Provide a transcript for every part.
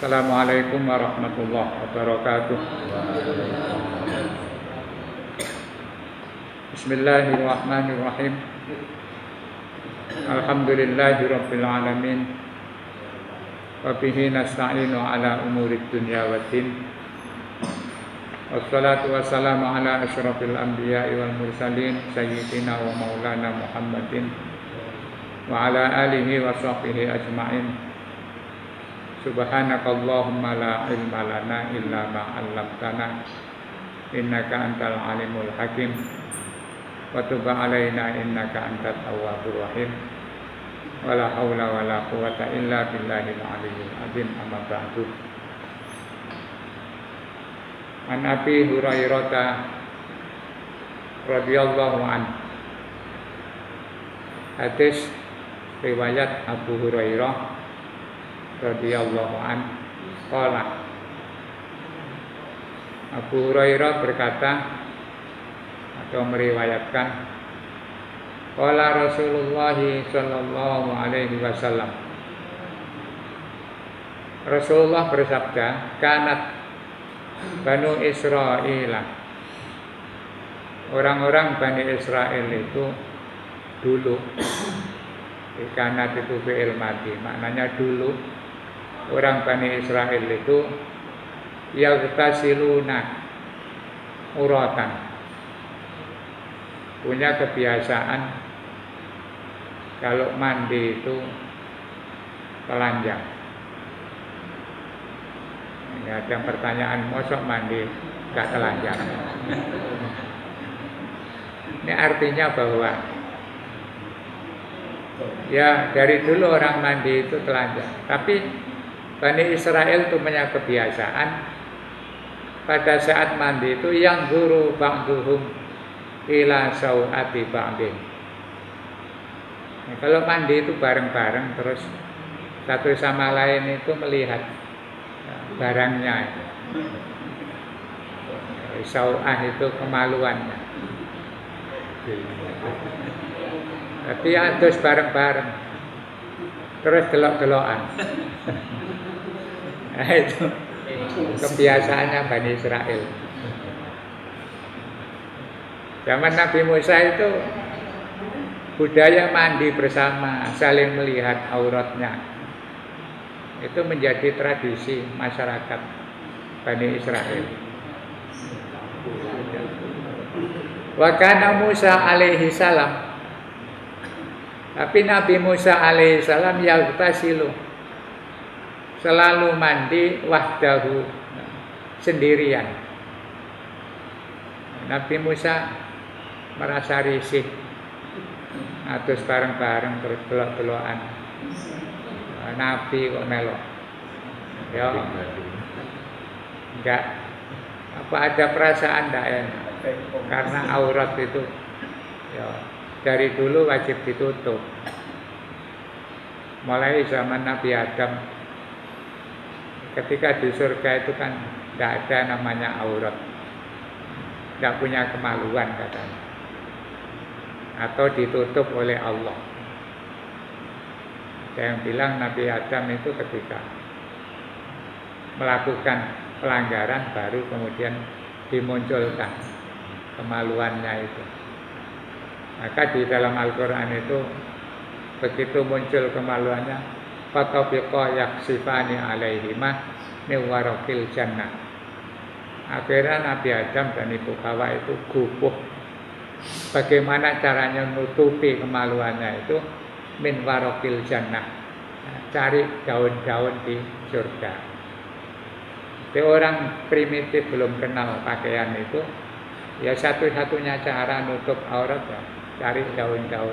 Assalamualaikum warahmatullahi wabarakatuh. Bismillahirrahmanirrahim. Alhamdulillahirabbil alamin. Wa bihi nasta'inu ala umurid dunya waddin. Wassalatu wassalamu ala asyrafil anbiya'i wal mursalin sayyidina wa maulana Muhammadin wa ala alihi wa sahbihi ajma'in. Subhanakallahumma la ilma lana illa ma 'allamtana innaka antal alimul hakim wa tub 'alaina innaka antat tawwabur rahim. Wala haula wala quwwata illa billahil aliyyil azim. Amma ba'du. An Abi Hurairah radhiyallahu anhu. Hadis riwayat Abu Hurairah radhiyallahu anhu qala. Abu Hurairah berkata atau meriwayatkan, qala Rasulullah sallallahu alaihi wasallam. Rasulullah bersabda, kanat Banu Israil, orang-orang Bani Israel itu dulu, kanat itu fi'il madhi, maknanya dulu orang Bani Israel itu yaghtasiluna uratan, punya kebiasaan kalau mandi itu telanjang. Ya, ada pertanyaan, mosok mandi gak telanjang? Ini artinya bahwa ya dari dulu orang mandi itu telanjang. Tapi Bani Israel itu punya kebiasaan pada saat mandi itu yang guru ba'duhum ila sau'ati ba'din. Nah, kalau mandi itu bareng-bareng terus satu sama lain itu melihat barangnya. Sau'ah itu kemaluannya. Tapi terus bareng-bareng terus delok-delokan. Nah, itu kebiasaannya Bani Israel. Zaman Nabi Musa itu budaya mandi bersama, saling melihat auratnya. Itu menjadi tradisi masyarakat Bani Israel. Wa kana Musa alaihi salam. Tapi Nabi Musa alaihi salam yaghtasilu, selalu mandi wahdahu, sendirian. Nabi Musa merasa risih, terus bareng-bareng terus belok-belokan. Nabi kok melok, ya enggak apa ada perasaan enggak enak karena aurat itu ya dari dulu wajib ditutup. Mulai zaman Nabi Adam, ketika di surga itu kan enggak ada namanya aurat, enggak punya kemaluan katanya, atau ditutup oleh Allah. Yang bilang Nabi Adam itu ketika melakukan pelanggaran baru kemudian dimunculkan kemaluannya itu. Maka di dalam Al-Quran itu begitu muncul kemaluannya, fatabiqa yaksifani alaihimah min waraqil jannah. Akhirnya Nabi Adam dan Ibu Hawa itu gugup bagaimana caranya menutupi kemaluannya itu min waraqil jannah, cari daun-daun di surga. Jadi orang primitif belum kenal pakaian itu, ya satu-satunya cara nutup aurat ya cari daun-daun.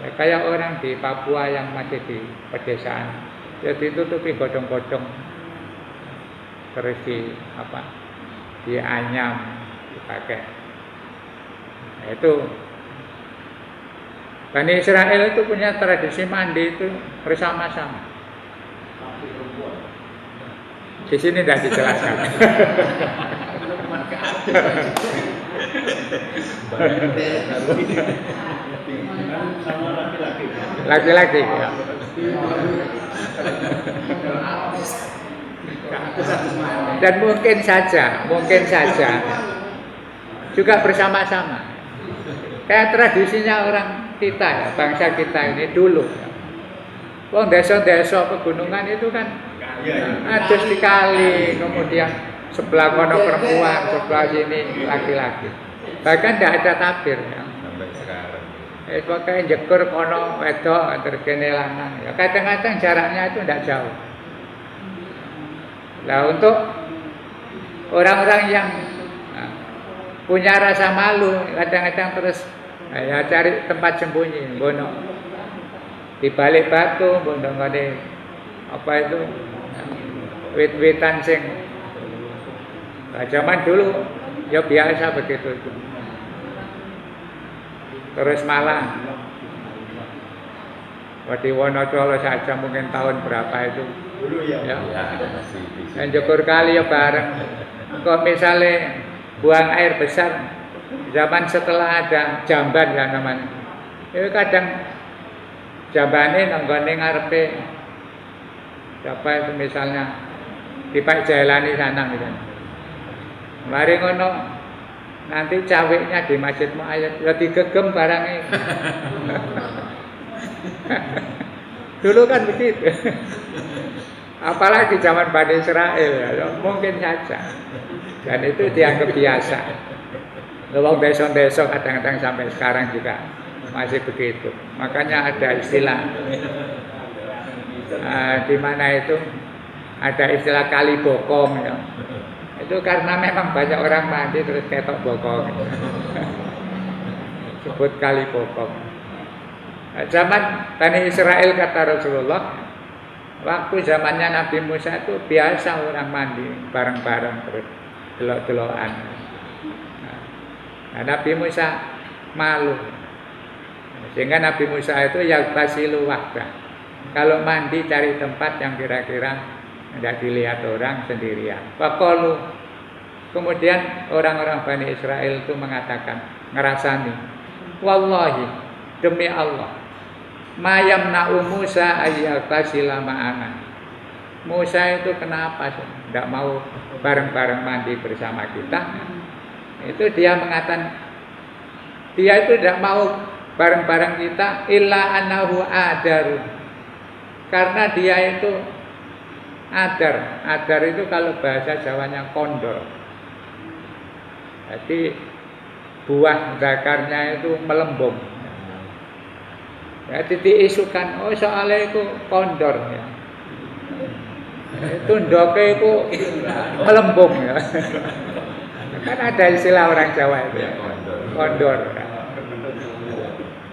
Ya, kayak orang di Papua yang masih di pedesaan, ya ditutupi godong-godong, terus dianyam, dipakai. Nah, itu Bani Israel itu punya tradisi mandi itu bersama-sama. Di sini tidak dijelaskan. Laki-laki ya. Dan mungkin saja juga bersama-sama. Kayak tradisinya orang kita ya, bangsa kita ini dulu. Wong desa-desa pegunungan itu kan ada di kali, kemudian sebelah kono perempuan, sebelah sini laki-laki. Bahkan tidak ada tabir ya. Sampai sekarang. Pakai jekur kono wedok terus kene lanang. Ya kadang-kadang jaraknya itu tidak jauh. Nah, untuk orang-orang yang punya rasa malu, kadang-kadang terus ya cari tempat sembunyi, bono di balik batu, bono ngene apa itu wit-witan sing. Nah, zaman dulu ya biasa begitu itu. Terus malah Wadi Wonocolo saja mungkin tahun berapa itu Dulu ya. ya. Masih bisa. Dan Jokur kali ya bareng. Kok misalnya buang air besar zaman setelah ada jamban ya namanya. Itu kadang jambane nanggone ngarepe siapa itu misalnya di Pak Jailani sana gitu. Mari ngono nanti caweknya di Masjid Muayyad ya digegem barangnya. Dulu kan begitu. Apalagi zaman Bani Israel ya, mungkin saja. Dan itu dianggap biasa. Wong desa-desa kadang-kadang sampai sekarang juga masih begitu. Makanya ada istilah di mana itu ada istilah kali bokong ya. Itu karena memang banyak orang mandi terus ketok bokong. Sebut kali bokong. Zaman Bani Israel kata Rasulullah, waktu zamannya Nabi Musa itu biasa orang mandi bareng-bareng terus delok-delokan. Nah, Nabi Musa malu. Sehingga Nabi Musa itu yaghtasilu wahdah. Kalau mandi cari tempat yang kira-kira tidak dilihat orang sendirian. Faqalu. Kemudian orang-orang Bani Israel itu mengatakan, ngerasani, wallahi demi Allah, mayamna'u Musa ayyagtasila ma'ana. Musa itu kenapa tidak mau bareng-bareng mandi bersama kita? Itu dia mengatakan, dia itu tidak mau bareng-bareng kita illa annahu adaru. Karena dia itu adar itu kalau bahasa Jawanya kondor. Jadi buah zakarnya itu melembung. Jadi diisukan, oh soalnya itu kondor ya. Itu ndoke itu melembung ya. Kan ada istilah orang Jawa itu ya, kondor.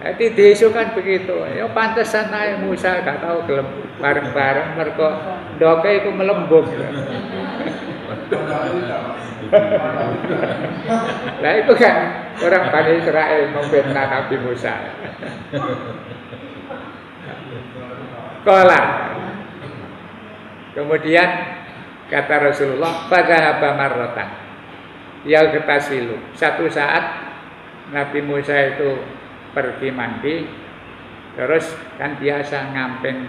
Jadi diisukan begitu. Ya pantesan ae Musa gak tahu gelem bareng-bareng mergo ndoke itu melembung. Ya. Nah itu kan orang Bani Israel memfitnah Nabi Musa. Qala. Kemudian kata Rasulullah, fadhahaba marratan yaghtasilu. Satu saat Nabi Musa itu pergi mandi, terus kan biasa ngamping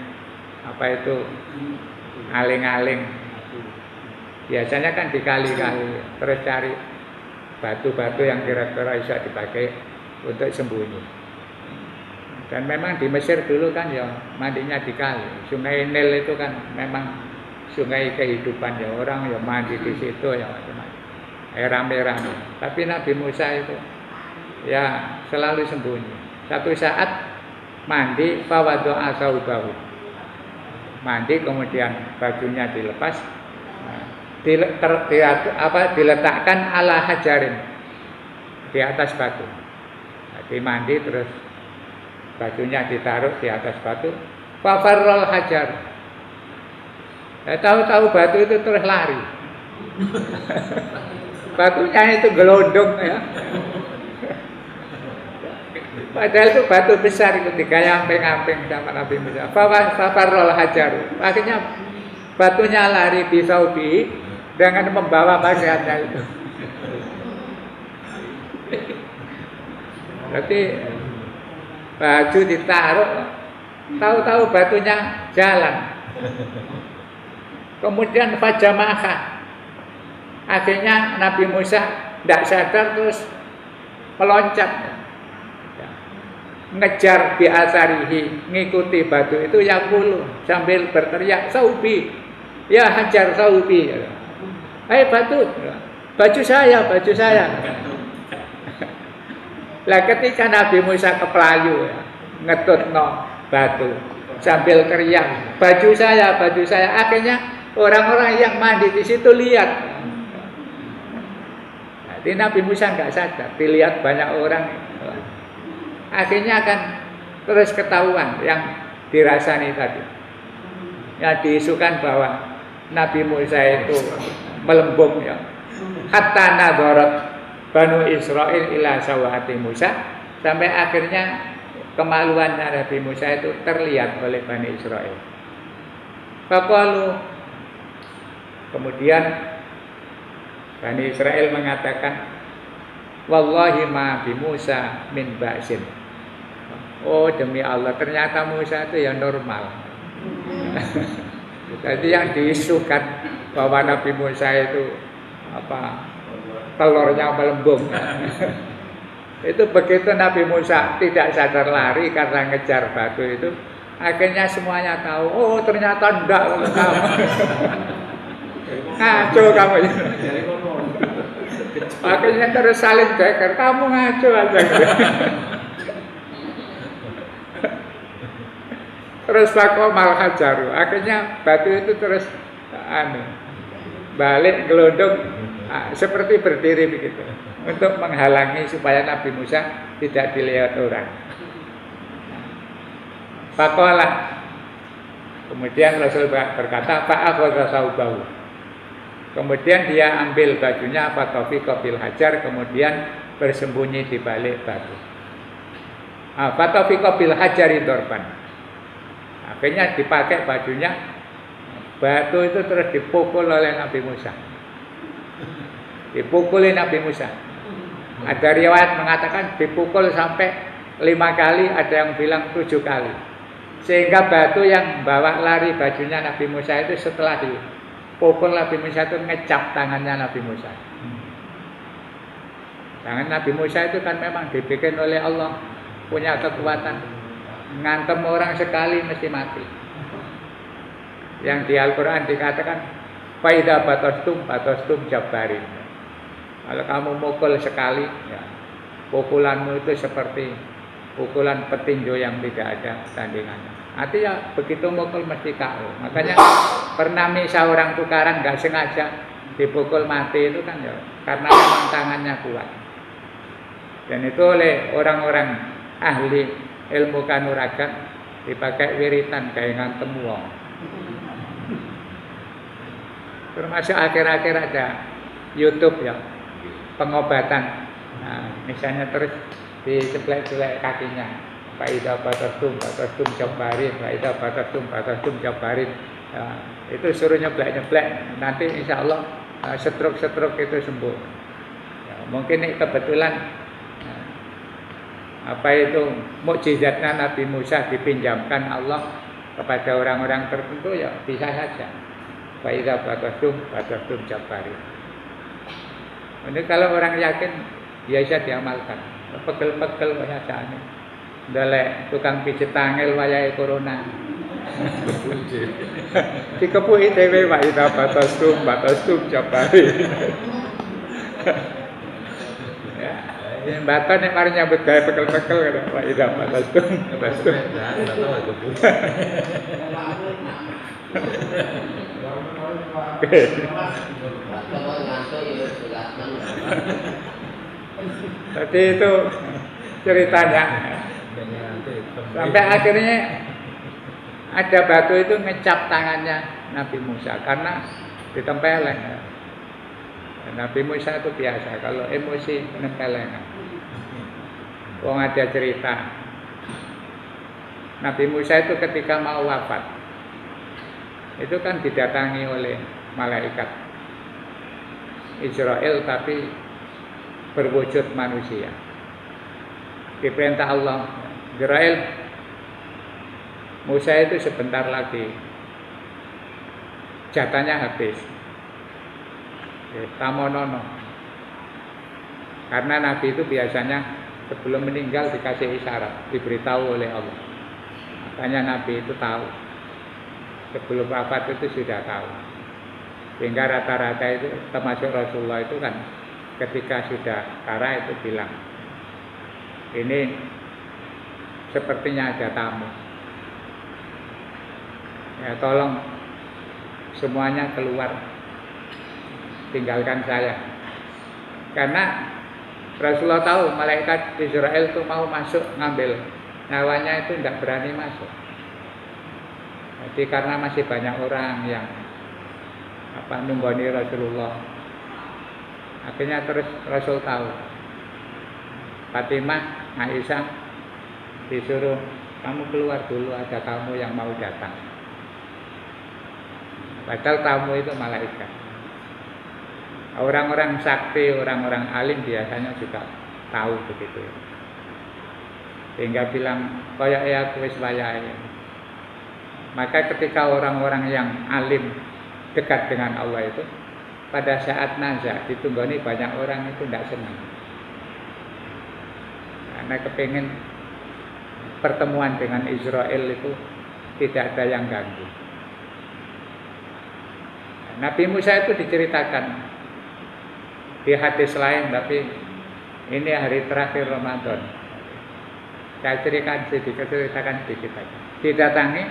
apa itu aling-aling. Biasanya kan di kali-kali terus cari batu-batu yang kira-kira bisa dipakai untuk sembunyi. Dan memang di Mesir dulu kan ya mandinya di kali. Sungai Nil itu kan memang sungai kehidupan ya, orang ya mandi di situ ya macam-macam. Air rame-rame. Tapi Nabi Musa itu ya selalu sembunyi. Satu saat mandi fawadha'a thawbahu. Mandi kemudian bajunya dilepas. Diletakkan ala hajarin di atas batu. Jadi mandi terus bajunya ditaruh di atas batu. Fafarrol hajar. Tahu-tahu batu itu terus lari. Batunya itu gelondong ya. Padahal itu batu besar itu digayamping-amping sama Nabi Musa. Fafarrol hajar. Akhirnya batunya lari di Saudi dengan membawa pakaiannya itu. Berarti baju ditaruh, tahu-tahu batunya jalan. Kemudian fajamaha. Akhirnya Nabi Musa tidak sadar terus meloncat. Ngejar biasarihi, ngikuti batu itu yaqulu sambil berteriak saubi. Ya hajar saubi. Hai batu. Baju saya. Lah ketika Nabi Musa keplayu ngetutno batu sambil teriak baju saya. Akhirnya orang-orang yang mandi di situ lihat. Jadi Nabi Musa nggak sadar, dilihat banyak orang. Akhirnya akan terus ketahuan yang dirasani tadi. Yang diisukan bahwa Nabi Musa itu melembung ya. Hatta nadharat Banu Israil ila sawati Musa, sampai akhirnya kemaluan Nabi Musa itu terlihat oleh Bani Israil. Faqalu, kemudian Bani Israel mengatakan, wallahi ma bi Musa min ba'sin. Oh demi Allah, ternyata Musa itu ya normal. Jadi yang diisukan bahwa Nabi Musa itu telurnya melembung. Itu begitu Nabi Musa tidak sadar lari karena ngejar batu itu, akhirnya semuanya tahu. Oh ternyata enggak kamu. Ngaco kamu. Akhirnya terus saling beker. Kamu ngaco aja. Terus fakomal hajaru. Akhirnya batu itu terus balik gelondong seperti berdiri begitu untuk menghalangi supaya Nabi Musa tidak dilihat orang. Fakola. Kemudian Rasul berkata, fa'akhadha saubahu. Kemudian dia ambil bajunya, fatafiqa bil hajar, kemudian bersembunyi di balik batu. Fatafiqa bil hajari dorban. Akhirnya dipakai bajunya, batu itu terus dipukul oleh Nabi Musa. Dipukulin Nabi Musa. Ada riwayat mengatakan dipukul sampai 5 kali, ada yang bilang 7 kali. Sehingga batu yang bawa lari bajunya Nabi Musa itu setelah dipukul Nabi Musa itu ngecap tangannya Nabi Musa. Tangan Nabi Musa itu kan memang dibikin oleh Allah, punya kekuatan. Ngantem orang sekali mesti mati. Yang di Al-Quran dikatakan faida batastum jabbarin. Kalau kamu mukul sekali, ya, pukulanmu itu seperti pukulan petinju yang tidak ada tandingannya. Artinya begitu mukul mesti KO. Makanya pernah seorang tukaran nggak sengaja dipukul mati itu kan ya karena memang tangannya kuat. Dan itu oleh orang-orang ahli ilmu kanuragan dipakai wiritan kayak ngantem wong. Termasuk akhir-akhir ada YouTube ya, pengobatan. Nah, misalnya terus diceplek-ceplek kakinya. Faida batastum jabbarin, faida batastum jabbarin. Nah, itu suruh nyeplek-nyeplek. Nanti insya Allah stroke itu sembuh. Ya, mungkin ini kebetulan apa itu mukjizatnya Nabi Musa dipinjamkan Allah kepada orang-orang tertentu ya bisa saja. Faida batastum jabbarin. Ini kalau orang yakin biasa diamalkan. Pegel-pegel biasanya. Dalek tukang pijit tangel wayahe corona. Dikepuki dhewe faida batastum jabbarin. Yang baton nek mari nyambut gawe pekel-pekel kata Pak Ida batastum. Jadi itu ceritanya. Sampai akhirnya ada batu itu ngecap tangannya Nabi Musa karena ditempeleng. Nabi Musa itu biasa kalau emosi menempeleng. Wong ada cerita Nabi Musa itu ketika mau wafat itu kan didatangi oleh malaikat Israel tapi berwujud manusia. Diperintah Allah, Israel, Musa itu sebentar lagi jatahnya habis. Tamonono. Karena Nabi itu biasanya sebelum meninggal dikasih isyarat, diberitahu oleh Allah. Makanya Nabi itu tahu. Sebelum wafat itu sudah tahu. Sehingga rata-rata itu termasuk Rasulullah itu kan ketika sudah kara itu bilang, ini sepertinya ada tamu. Ya tolong semuanya keluar, tinggalkan saya. Karena Rasulullah tahu malaikat Israel itu mau masuk ngambil nyawanya itu tidak berani masuk. Jadi karena masih banyak orang yang nunggoni Rasulullah. Akhirnya terus Rasul tahu. Fatimah, Aisyah disuruh kamu keluar dulu, ada tamu yang mau datang. Padahal tamu itu malaikat. Orang-orang sakti, orang-orang alim biasanya juga tahu begitu. Sehingga bilang kaya aku wis wayahe. Maka ketika orang-orang yang alim dekat dengan Allah itu pada saat nazar ditunggoni banyak orang itu tidak senang. Karena kepingin pertemuan dengan Israel itu tidak ada yang ganggu. Nabi Musa itu diceritakan di hadis lain, tapi ini hari terakhir Ramadan. Saya ceritakan sedikit aja. Didatangi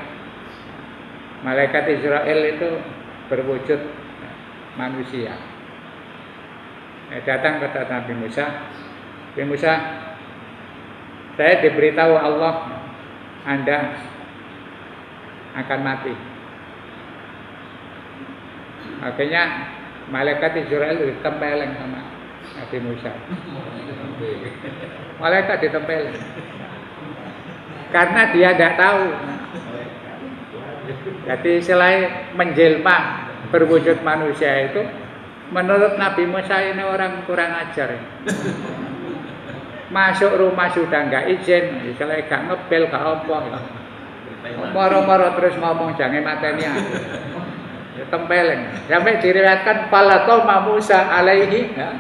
malaikat Israel itu berwujud manusia. Datang kata Nabi Musa, Nabi Musa, saya diberitahu Allah Anda akan mati. Akhirnya malaikat Israel ditempeleng sama Nabi Musa. Malaikat ditempeleng. Karena dia tidak tahu. Jadi selain menjelma berwujud manusia itu, menurut Nabi Musa ini orang kurang ajar. Masuk rumah sudah nggak izin, misalnya gak ngebel, gak apa. Moro-moro terus ngomong jangan mateni aku. Tempeleng. Sampai diriwayatkan falatoma Musa alaihi, ya.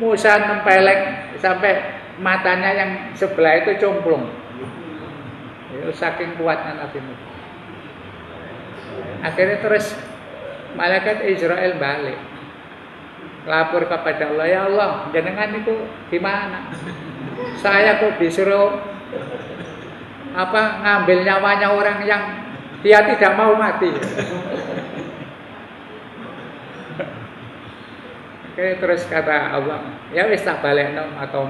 Musa tempeleng sampai matanya yang sebelah itu cumplung. Itu saking kuatnya Nabi Musa. Akhirnya terus malaikat Israel balik. Lapor kepada Allah, ya Allah, jenengan itu gimana? Saya kok disuruh ngambil nyawanya orang yang dia tidak mau mati. Oke, terus kata Allah, ya wis tak balekno atau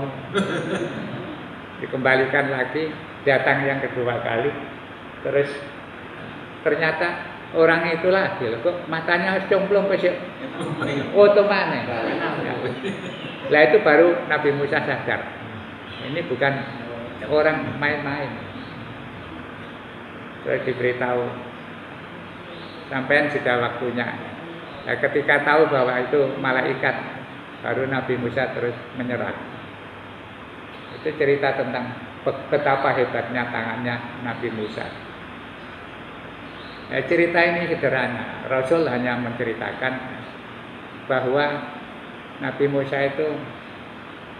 dikembalikan lagi, datang yang kedua kali. Terus ternyata orang itulah kok matanya harus cemplung ke sini. Otomatis. Lah itu baru Nabi Musa sadar. Ini bukan orang main-main. Terus diberitahu sampean sudah waktunya. Nah, ketika tahu bahwa itu malaikat, baru Nabi Musa terus menyerah. Itu cerita tentang betapa hebatnya tangannya Nabi Musa. Nah, cerita ini sederhana. Rasul hanya menceritakan bahwa Nabi Musa itu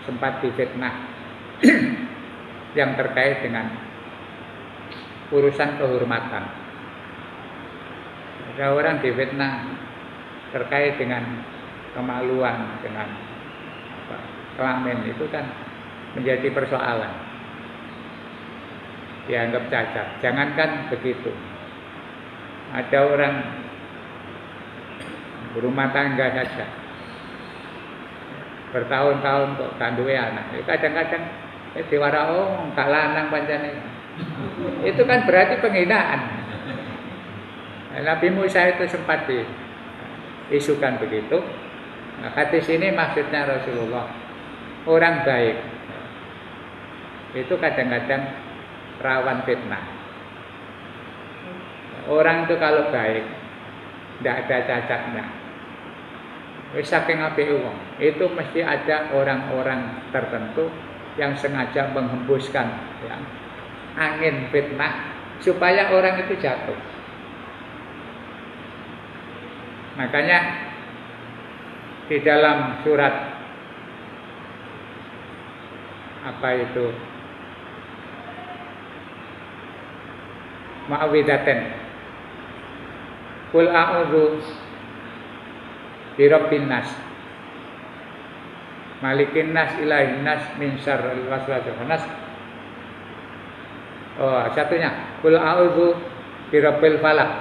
sempat difitnah yang terkait dengan urusan kehormatan. Ada orang difitnah terkait dengan kemaluan, dengan kelamin, itu kan menjadi persoalan. Dianggap cacat. Jangankan begitu. Ada orang berumah tangga saja bertahun-tahun kok gak duwe anak. Kadang-kadang diwara gak lanang pancene. Itu kan berarti penghinaan. Nabi Musa itu sempat diisukan begitu. Nah, hadis ini maksudnya Rasulullah, orang baik itu kadang-kadang rawan fitnah. Orang itu kalau baik tidak ada cacatnya. Wis saking apike wong, itu mesti ada orang-orang tertentu yang sengaja menghembuskan ya, angin fitnah supaya orang itu jatuh. Makanya di dalam surat apa itu Mu'awwidzatain, Qul a'udzu birabbin nas, malikin nas, ilahin nas, min syarril waswasil khannas. Oh, satunya Qul a'udzu birabbil falaq,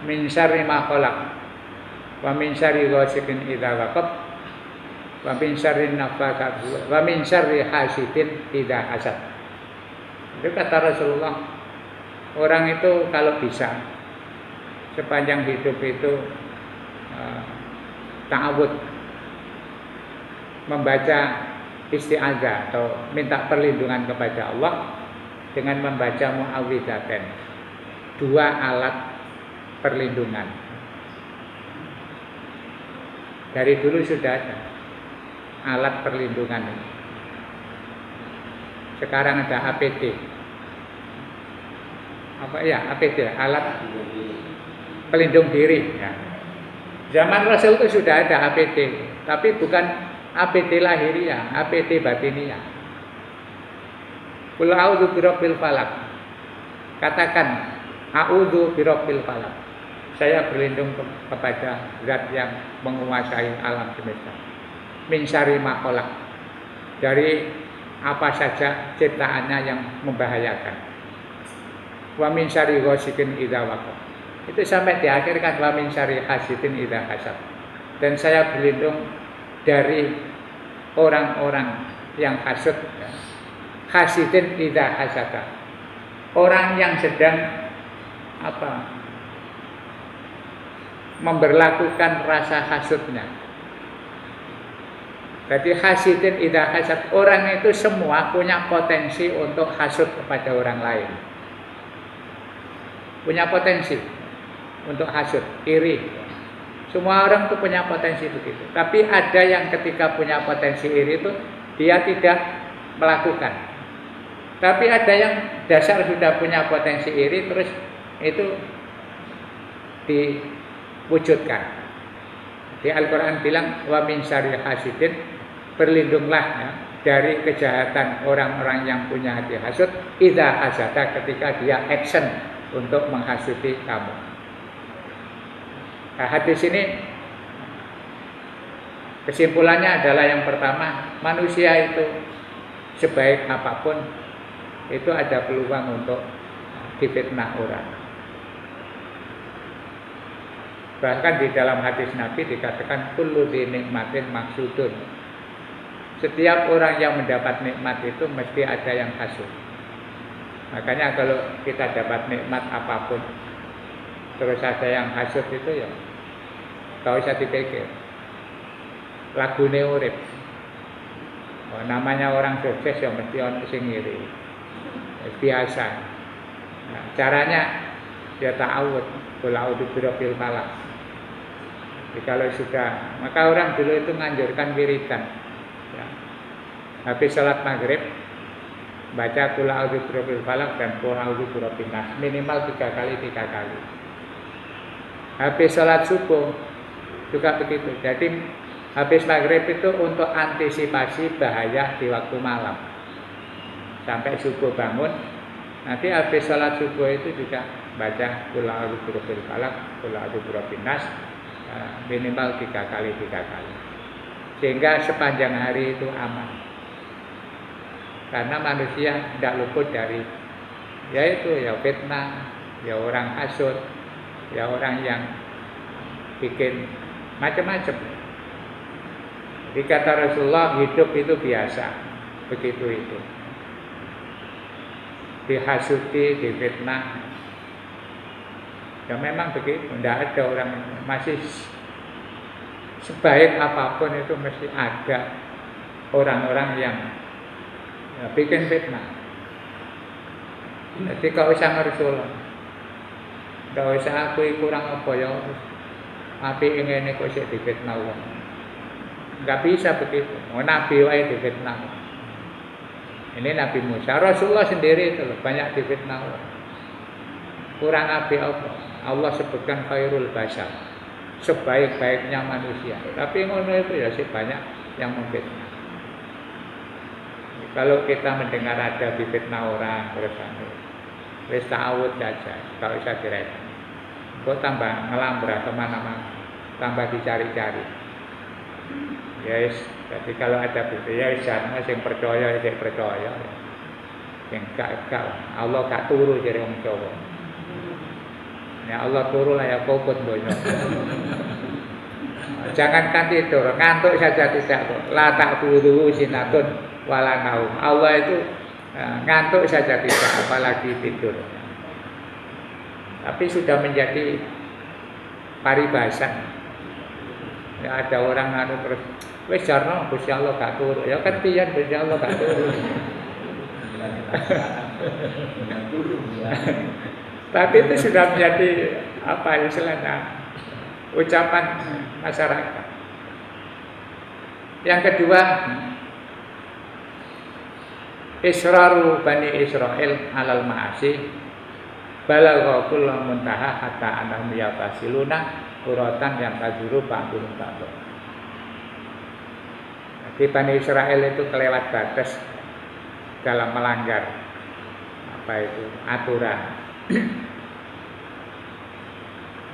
min syarri ma khalaq, wa min syarri ghasiqin idza waqab, wa min syarri nafatsati, wa min syarri hasidin idza hasad. Itu kata Rasulullah, orang itu kalau bisa sepanjang hidup itu ta'awud, membaca isti'adzah atau minta perlindungan kepada Allah dengan membaca Mu'awwidzatain, 2 alat perlindungan. Dari dulu sudah ada alat perlindungan. Sekarang ada APD. Apa ya APD? Alat pelindung diri. Ya. Zaman Rasul itu sudah ada APD, tapi bukan APD lahiriah, APD batiniah. Qul a'udzu birabbil falaq. Katakan a'udzu birabbil falaq. Saya berlindung kepada zat yang menguasai alam semesta. Min syarri ma khalaq. Dari apa saja ciptaannya yang membahayakan. Wa min syarri ghasiqin idza waqab. Itu sampai di akhir kan wa min syarri hasidin idza hasad. Dan saya berlindung dari orang-orang yang hasud, ya. Hasidin idza hasada. Orang yang sedang memberlakukan rasa hasudnya. Jadi hasidin idza hasad, orang itu semua punya potensi untuk hasud kepada orang lain. Punya potensi untuk hasud, iri. Semua orang itu punya potensi begitu. Tapi ada yang ketika punya potensi iri itu dia tidak melakukan. Tapi ada yang dasar sudah punya potensi iri terus itu diwujudkan. Di Al-Quran bilang wa min syarri hasidin, berlindunglah ya, dari kejahatan orang-orang yang punya hati hasud idza hasada, ketika dia action untuk menghasudi kamu. Nah, hadis ini kesimpulannya adalah yang pertama, manusia itu sebaik apapun itu ada peluang untuk difitnah orang. Bahkan di dalam hadis Nabi dikatakan kullu dzi nikmatin maksudun. Setiap orang yang mendapat nikmat itu mesti ada yang hasud. Makanya kalau kita dapat nikmat apapun terus ada yang hasud itu ya gak usah dipikir. Lagune urip. Namanya orang sukses ya mesti ono sing ngiri. Biasa. Nah, caranya dia ta'awud, qul a'udzu birabbil falaq. Kalau sudah, maka orang dulu itu menganjurkan wiridan. Ya. Habis salat maghrib baca qul a'udzu birabbil falaq dan qul a'udzu birabbin nas minimal 3 kali. Habis salat subuh juga begitu. Jadi habis maghrib itu untuk antisipasi bahaya di waktu malam. Sampai subuh bangun, nanti habis salat subuh itu juga baca qul a'udzu birabbil falaq, qul a'udzu birabbin nas minimal 3 kali. Sehingga sepanjang hari itu aman. Karena manusia tidak luput dari yaitu ya fitnah, ya orang hasud, ya orang yang bikin macam-macam. Jadi kata Rasulullah, hidup itu biasa, begitu itu. Dihasuti, difitnah. Ya memang begitu, tidak ada orang masih sebaik apapun itu mesti ada orang-orang yang ya, bikin fitnah. Jadi gak usah ngersul, gak usah aku kurang apa ya, api ingin kok sih difitnah wong. Gak bisa begitu. Nabi wae difitnah. Ini Nabi Musa, Rasulullah sendiri itu loh, banyak difitnah orang. Kurang api apa? Allah sebutkan khairul bashar, sebaik-baiknya manusia. Tapi ngono itu ya sih banyak yang memfitnah. Kalau kita mendengar ada difitnah orang terus wis ta'awud saja, kalau bisa direspon. Kok tambah ngelambra kemana-mana, tambah dicari-cari. Ya yes, jadi kalau ada bukti ya jangan sing percaya sing percaya. Sing gak Allah gak turu jare wong Jawa. Ya Allah turu lah ya kokot donya. Jangankan tidur, ngantuk saja tidak kok. La ta'khudhuhu sinatun wala naum. Allah itu ngantuk saja tidak, apalagi tidur. Tapi sudah menjadi paribasan. Ya ada orang anu terus wis jarno Gusti Allah gak turu. Ya kan pian Gusti Allah gak turu. Tapi itu sudah menjadi apa istilahnya ucapan masyarakat. Yang kedua, israru Bani Israel alal ma'asi balagha kullu muntaha hatta annahum yatasiluna uratan yang tajuru ba'dhum ba'dhum. Jadi Bani Israel itu kelewat batas dalam melanggar apa itu aturan.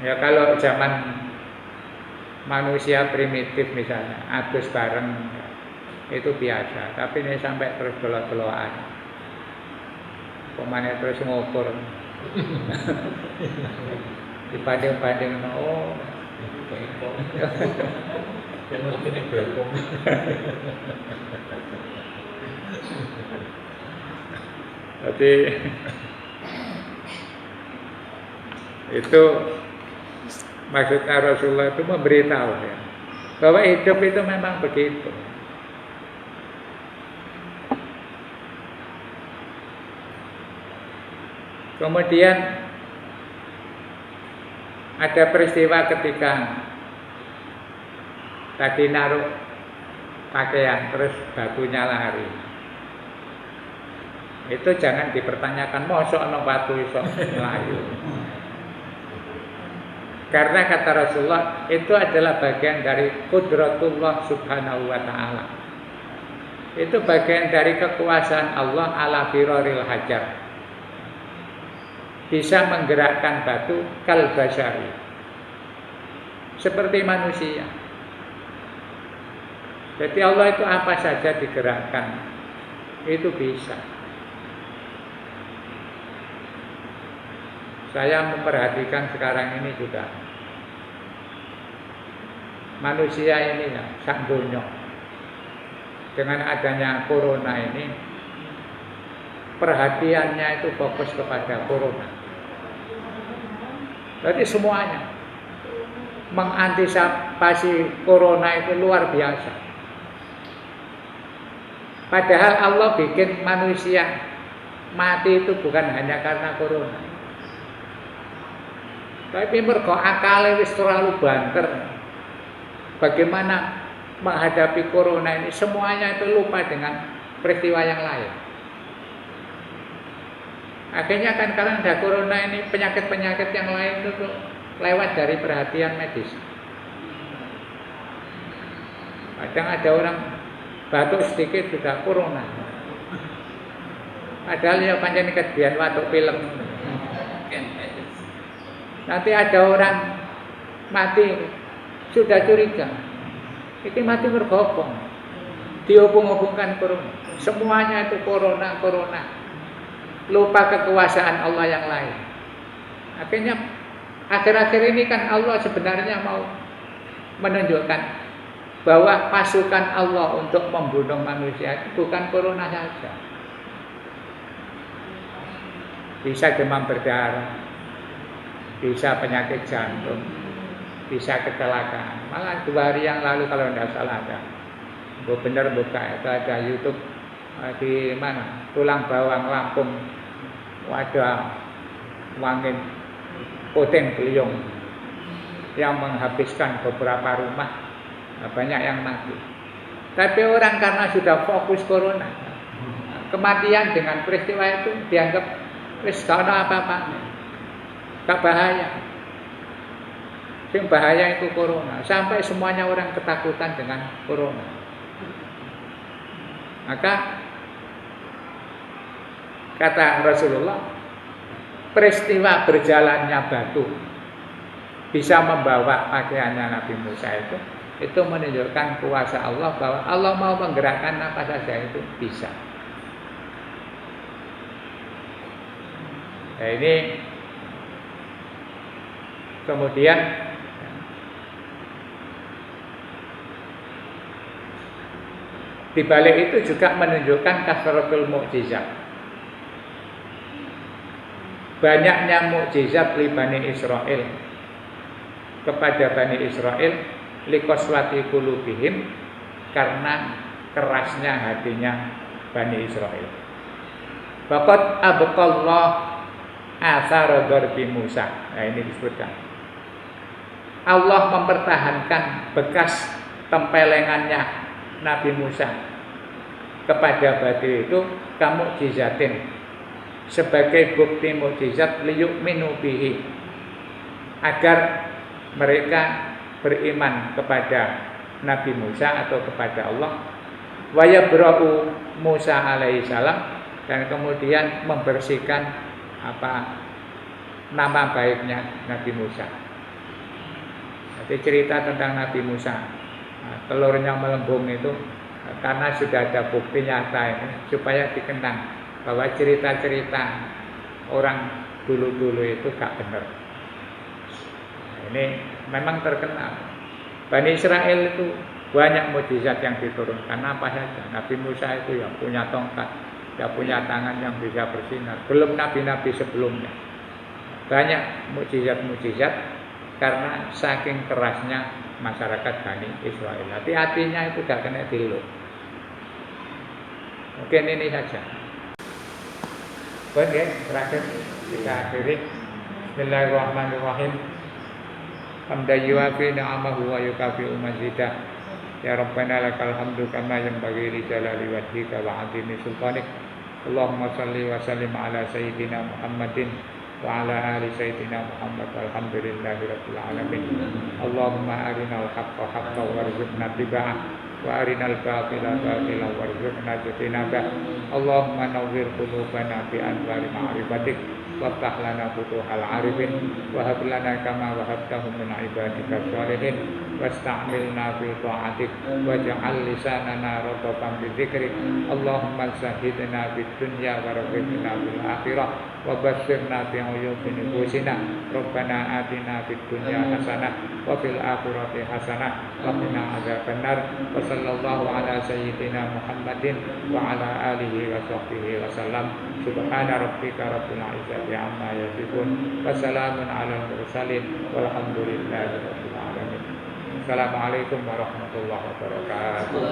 Ya kalau zaman manusia primitif misalnya adus bareng itu biasa, tapi ini sampai terus belok-belokan. Pemane terus ngukur. Dibanding-banding oh jadi itu maksudnya Rasulullah itu memberitahu ya, bahwa hidup itu memang begitu. Kemudian ada peristiwa ketika tadi naruh pakaian terus batunya lari. Itu jangan dipertanyakan mosok ana batu iso mlayu. Karena kata Rasulullah itu adalah bagian dari qudratullah subhanahu wa ta'ala. Itu bagian dari kekuasaan Allah ala firaril hajar. Bisa menggerakkan batu kal basyari. Seperti manusia. Jadi Allah itu apa saja digerakkan. Itu bisa. Saya memperhatikan sekarang ini juga manusia ini ya, sak donya. Dengan adanya corona ini, perhatiannya itu fokus kepada corona. Berarti semuanya mengantisipasi corona itu luar biasa. Padahal Allah bikin manusia mati itu bukan hanya karena corona. Tapi mergo akale wis terlalu banter. Bagaimana menghadapi corona ini, semuanya itu lupa dengan peristiwa yang lain. Akhirnya kan karena ada corona ini, penyakit-penyakit yang lain itu lewat dari perhatian medis. Kadang ada orang batuk sedikit sudah corona. Padahal ya pancen kejadian batuk pilek. Nanti ada orang mati sudah curiga. Ini mati bergopong. Dihubung-hubungkan corona. Semuanya itu corona. Lupa kekuasaan Allah yang lain. Akhirnya akhir-akhir ini kan Allah sebenarnya mau menunjukkan bahwa pasukan Allah untuk membunuh manusia itu bukan corona saja. Bisa demam berdarah, bisa penyakit jantung, bisa kecelakaan. Malah 2 hari yang lalu kalau tidak salah ada, benar buka itu ada YouTube di mana Tulang Bawang Lampung, ada wangin poteng beliung yang menghabiskan beberapa rumah, banyak yang mati. Tapi orang karena sudah fokus corona, kematian dengan peristiwa itu dianggap wis gak ada apa-apa, gak bahaya. Yang bahaya itu corona. Sampai semuanya orang ketakutan dengan corona. Maka kata Rasulullah, peristiwa berjalannya batu bisa membawa pakaiannya Nabi Musa itu menunjukkan kuasa Allah, bahwa Allah mau menggerakkan apa saja itu bisa. Nah, ini kemudian di balik itu juga menunjukkan kasratul mukjizat. Banyaknya mukjizat li Bani Israel kepada Bani Israel liqaswati qulubihim, karena kerasnya hatinya Bani Israel. Faqad abqallah athara darbi Musa. Nah, ini disebutkan Allah mempertahankan bekas tempelengannya Nabi Musa kepada batu itu kamu mukjizatin, sebagai bukti mukjizat liyu'minu bihi, agar mereka beriman kepada Nabi Musa atau kepada Allah. Wa yabra'u Musa alaihi salam, dan kemudian membersihkan nama baiknya Nabi Musa. Jadi cerita tentang Nabi Musa, telurnya melembung itu karena sudah ada bukti nyata ini, supaya dikenang bahwa cerita-cerita orang dulu-dulu itu gak benar. Ini memang terkenal. Bani Israel itu banyak mukjizat yang diturunkan. Apa saja? Nabi Musa itu yang punya tongkat, yang punya tangan yang bisa bersinar. Belum nabi-nabi sebelumnya. Banyak mukjizat-mukjizat karena saking kerasnya masyarakat Bani Israel. Hati-hatinya itu gak kena dilut. Mungkin ini saja. Baik, terakhir kita akhiri. Bismillahirrahmanirrahim. Hamdan yuwafi ni'amahu wa yukafi'u mazidah. Ya Rabbana lakal hamdu kama yanbaghi li jalali wajhika wa 'azimi sultanik. Allahumma shalli wa sallim ala sayyidina Muhammadin wa ala ali sayyidina Muhammad. Alhamdulillahi rabbil alamin. Allahumma arinal haqqa haqqan warzuqna ittiba'ah wa arinal batila batilan warzuqna ijtinabah. Allahumma nawwir qulubana bi anwari ma'rifatik waftah lana futuhal arifin wa hab lana kama wahabtahu min ibadika sholihin wasta'milna fi ta'atik waj'al lisanana ratatan bi dzikrik. Allahumma sahhidna fid dunya wa rabbina fil akhirah wa basyirna bi uyubin nufusina. Rabbana atina fid dunya hasanah wa fil akhirati hasanah wa qina adzabannar. Wa sallallahu ala sayyidina Muhammadin wa ala alihi wa sahbihi wa sallam. Subhana rabbika rabbil izzati amma yasifun wa salamun alal mursalin walhamdulillahi rabbil alamin. Assalamualaikum warahmatullahi wabarakatuh.